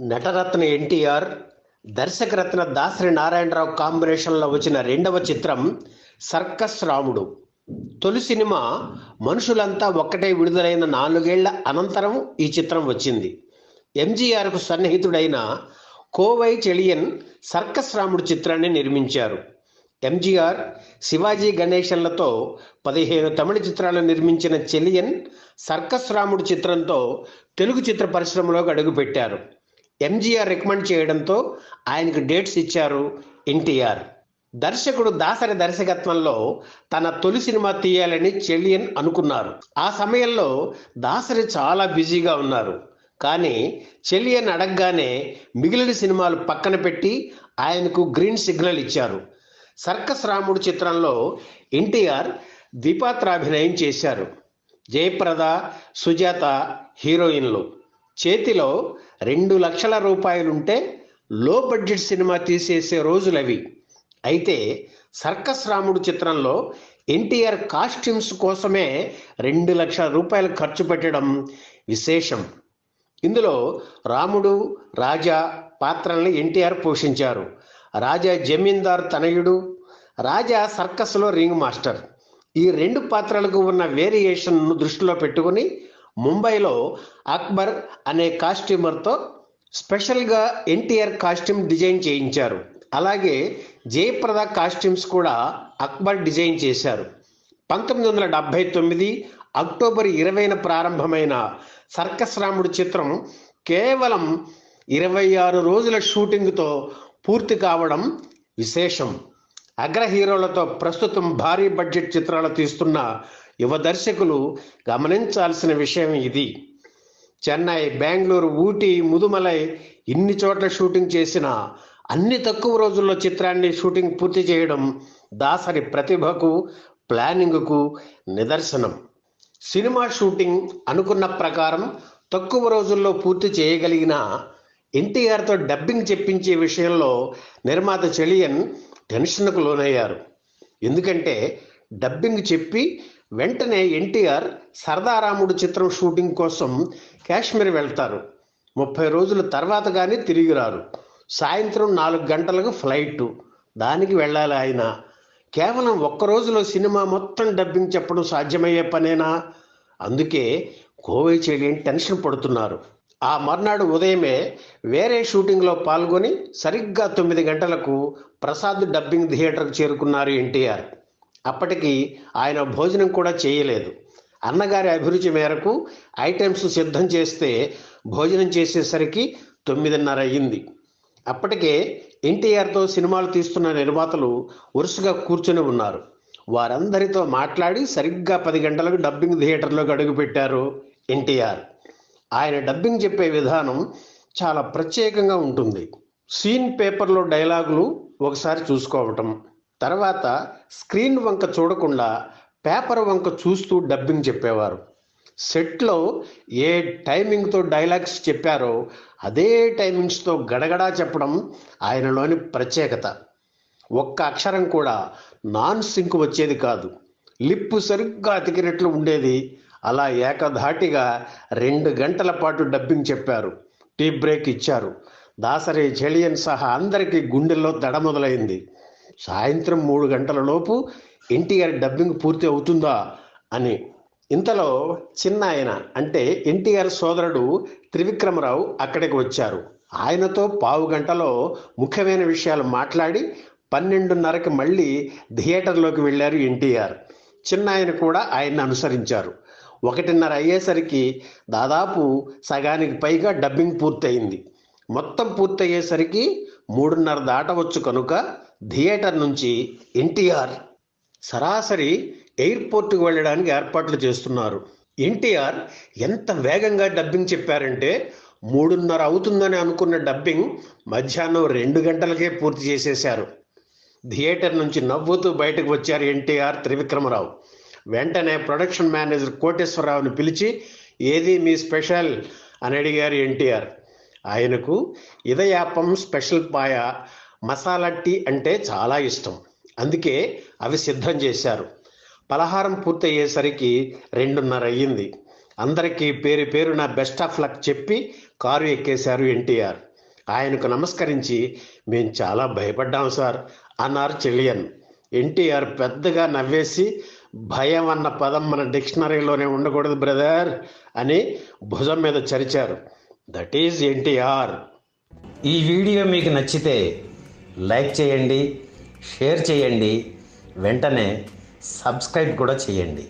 నటరత్న ఎన్టీఆర్, దర్శకరత్న దాసరి నారాయణరావు కాంబినేషన్లో వచ్చిన రెండవ చిత్రం సర్కస్ రాముడు. తొలి సినిమా మనుషులంతా ఒక్కటే విడుదలైన 4 ఏళ్ల అనంతరం ఈ చిత్రం వచ్చింది. ఎంజీఆర్కు సన్నిహితుడైన కోవై చెలియన్ సర్కస్ రాముడు చిత్రాన్ని నిర్మించారు. ఎంజీఆర్, శివాజీ గణేశన్లతో 15 తమిళ చిత్రాలు నిర్మించిన చెలియన్ సర్కస్ రాముడు చిత్రంతో తెలుగు చిత్ర పరిశ్రమలోకి అడుగుపెట్టారు. ఎంజీఆర్ రికమెండ్ చేయడంతో ఆయనకు డేట్స్ ఇచ్చారు ఎన్టీఆర్. దర్శకుడు దాసరి దర్శకత్వంలో తన తొలి సినిమా తీయాలని చెలియన్ అనుకున్నారు. ఆ సమయంలో దాసరి చాలా బిజీగా ఉన్నారు. కానీ చెలియన్ అడగగానే మిగిలిన సినిమాలు పక్కన పెట్టి ఆయనకు గ్రీన్ సిగ్నల్ ఇచ్చారు. సర్కస్ రాముడు చిత్రంలో ఎన్టీఆర్ ద్విపాత్రాభినయం చేశారు. జయప్రద, సుజాత హీరోయిన్లు. చేతిలో 2 లక్షల రూపాయలుంటే లో బడ్జెట్ సినిమా తీసేసే రోజులవి. అయితే సర్కస్ రాముడు చిత్రంలో ఎన్టీఆర్ కాస్ట్యూమ్స్ కోసమే 2 లక్షల రూపాయలు ఖర్చు పెట్టడం విశేషం. ఇందులో రాముడు, రాజా పాత్రల్ని ఎన్టీఆర్ పోషించారు. రాజా జమీందార్ తనయుడు, రాజా సర్కస్లో రింగ్ మాస్టర్. ఈ 2 పాత్రలకు ఉన్న వేరియేషన్ను దృష్టిలో పెట్టుకుని ముంబైలో అక్బర్ అనే కాస్ట్యూమర్తో స్పెషల్గా ఎన్టీఆర్ కాస్ట్యూమ్ డిజైన్ చేయించారు. అలాగే జయప్రద కాస్ట్యూమ్స్ కూడా అక్బర్ డిజైన్ చేశారు. 1979 అక్టోబర్ 20న ప్రారంభమైన సర్కస్ రాముడు చిత్రం కేవలం 26 రోజుల షూటింగ్తో పూర్తి కావడం విశేషం. అగ్ర హీరోలతో ప్రస్తుతం భారీ బడ్జెట్ చిత్రాలు తీస్తున్న యువ దర్శకులు గమనించాల్సిన విషయం ఇది. చెన్నై, బెంగళూరు, ఊటీ, ముదుమలై ఇన్ని చోట్ల షూటింగ్ చేసిన అన్ని తక్కువ రోజుల్లో చిత్రాన్ని షూటింగ్ పూర్తి చేయడం దాసరి ప్రతిభకు, ప్లానింగ్కు నిదర్శనం. సినిమా షూటింగ్ అనుకున్న ప్రకారం తక్కువ రోజుల్లో పూర్తి చేయగలిగిన ఎన్టీఆర్తో డబ్బింగ్ చెప్పించే విషయంలో నిర్మాత చెలియన్ టెన్షన్కు లోనయ్యారు. ఎందుకంటే డబ్బింగ్ చెప్పి వెంటనే ఎన్టీఆర్ సరదారాముడు చిత్రం షూటింగ్ కోసం కాశ్మీర్ వెళ్తారు. 30 రోజుల తర్వాత కానీ తిరిగి రారు. సాయంత్రం 4 గంటలకు ఫ్లైట్, దానికి వెళ్ళాలి ఆయన. కేవలం 1 రోజులో సినిమా మొత్తం డబ్బింగ్ చెప్పడం సాధ్యమయ్యే పనేనా? అందుకే కోవై చెలియన్ టెన్షన్ పడుతున్నారు. ఆ మర్నాడు ఉదయమే వేరే షూటింగ్లో పాల్గొని సరిగ్గా 9 గంటలకు ప్రసాద్ డబ్బింగ్ థియేటర్కు చేరుకున్నారు ఎన్టీఆర్. అప్పటికి ఆయన భోజనం కూడా చేయలేదు. అన్నగారి అభిరుచి మేరకు ఐటమ్స్ సిద్ధం చేస్తే భోజనం చేసేసరికి 9:30 అయ్యింది. అప్పటికే ఎన్టీఆర్తో సినిమాలు తీస్తున్న నిర్మాతలు వరుసగా కూర్చొని ఉన్నారు. వారందరితో మాట్లాడి సరిగ్గా 10 గంటలకు డబ్బింగ్ థియేటర్లోకి అడుగుపెట్టారు ఎన్టీఆర్. ఆయన డబ్బింగ్ చెప్పే విధానం చాలా ప్రత్యేకంగా ఉంటుంది. సీన్ పేపర్లో డైలాగులు ఒకసారి చూసుకోవటం, తర్వాత స్క్రీన్ వంక చూడకుండా పేపర్ వంక చూస్తూ డబ్బింగ్ చెప్పేవారు. సెట్లో ఏ టైమింగ్తో డైలాగ్స్ చెప్పారో అదే టైమింగ్స్తో గడగడా చెప్పడం ఆయనలోని ప్రత్యేకత. ఒక్క అక్షరం కూడా నాన్ సింక్ వచ్చేది కాదు. లిప్పు సరిగ్గా అతికినట్లు ఉండేది. అలా ఏకధాటిగా 2 గంటల పాటు డబ్బింగ్ చెప్పారు. టీ బ్రేక్ ఇచ్చారు. దాసరి, చెలియన్ సహా అందరికీ గుండెల్లో దడ మొదలైంది. సాయంత్రం 3 గంటల లోపు ఎన్టీఆర్ డబ్బింగ్ పూర్తి అవుతుందా అని. ఇంతలో చిన్న ఆయన అంటే ఎన్టీఆర్ సోదరుడు త్రివిక్రమరావు అక్కడికి వచ్చారు. ఆయనతో 15 గంటలో ముఖ్యమైన విషయాలు మాట్లాడి 12:30కి మళ్ళీ థియేటర్లోకి వెళ్ళారు ఎన్టీఆర్. చిన్న ఆయన కూడా ఆయన్ని అనుసరించారు. 1:30 అయ్యేసరికి దాదాపు సగానికి పైగా డబ్బింగ్ పూర్తయింది. మొత్తం పూర్తయ్యేసరికి 3:30 దాటవచ్చు కనుక థియేటర్ నుంచి ఎన్టీఆర్ సరాసరి ఎయిర్పోర్ట్కి వెళ్ళడానికి ఏర్పాట్లు చేస్తున్నారు. ఎన్టీఆర్ ఎంత వేగంగా డబ్బింగ్ చెప్పారంటే 3:30 అవుతుందని అనుకున్న డబ్బింగ్ మధ్యాహ్నం 2 గంటలకే పూర్తి చేసేశారు. థియేటర్ నుంచి నవ్వుతూ బయటకు వచ్చారు ఎన్టీఆర్, త్రివిక్రమరావు. వెంటనే ప్రొడక్షన్ మేనేజర్ కోటేశ్వరరావుని పిలిచి ఏది మీ స్పెషల్ అని అడిగారు ఎన్టీఆర్. ఆయనకు ఇదయాపం, స్పెషల్ పాయ, మసాలా టీ అంటే చాలా ఇష్టం. అందుకే అవి సిద్ధం చేశారు. పలహారం పూర్తయ్యేసరికి 2:30 అయ్యింది. అందరికీ పేరు పేరున బెస్ట్ ఆఫ్ లక్ చెప్పి కారు ఎక్కేశారు ఎన్టీఆర్. ఆయనకు నమస్కరించి మేము చాలా భయపడ్డాం సార్ అన్నారు చెలియన్. ఎన్టీఆర్ పెద్దగా నవ్వేసి, భయం అన్న పదం మన డిక్షనరీలోనే ఉండకూడదు బ్రదర్ అని భుజం మీద చరిచారు. That is NTR. ఈ వీడియో మీకు నచ్చితే లైక్ చేయండి, షేర్ చేయండి, వెంటనే సబ్స్క్రైబ్ కూడా చేయండి.